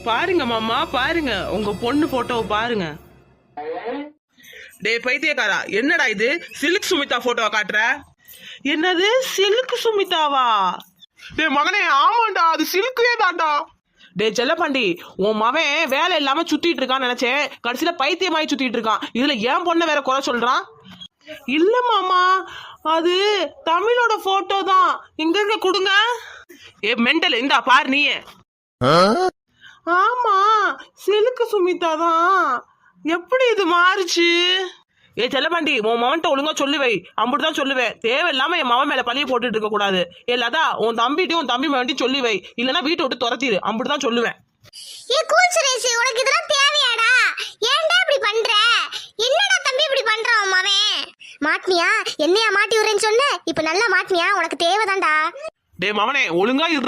பாருங்க மாமா, பாருங்க உங்க பொண்ணு போட்டோவை பாருங்க. டேய் பைத்தியக்காரா, என்னடா இது சில்க் சுமிதா போட்டோவை காட்டுற? என்னது சில்க் சுமிதாவா? டேய் மகனே, ஆமாண்டா, அது சில்கே தான்டா. டேய் செல்லப்பாண்டி, உன் மவன் வேலை இல்லாம சுத்திட்டு இருக்கான்னு நினைச்சேன், கடைசியில பைத்தியமாயி சுத்திட்டு இருக்கான். இதுல ஏன் பொண்ணை வேற குறை சொல்றான்? இல்ல மாமா, அது தமிழோட போட்டோ தான். இங்க இருக்க கொடுங்க. ஏ மெண்டல், இந்தா பாரு நீயே. ஆமா, சிலுக்கு சுமிதா தான். எப்படி இது மாறுச்சு? ஏ செல்லப்பாண்டி, உன் மவன்ட்ட ஒழுங்கா சொல்லி வை. அப்படிதான் சொல்லுவேன். தேவையில்லாம என் மவன் மேல பழிய போட்டுட்டு இருக்க கூடாது. இல்லாதா உன் தம்பிட்டையும் உன் தம்பி மவன்ட்டையும் சொல்லி வை. இல்லைன்னா வீட்டை விட்டு துரத்திடு. அப்படிதான் சொல்லுவேன். ஏ கூல் சுரேஷ், உனக்கு இதெல்லாம் தேவையாடா? ஏன்டா இப்படி பண்ற? என்னடா தம்பி இப்படி பண்றான் உன் மவன்? மாட்டினியா? என்னையா மாட்டி விடுறேன்னு சொன்ன, இப்ப நல்லா மாட்டினியா? உனக்கு தேவைதான்டா. டேய் மகனே, ஒழுங்கா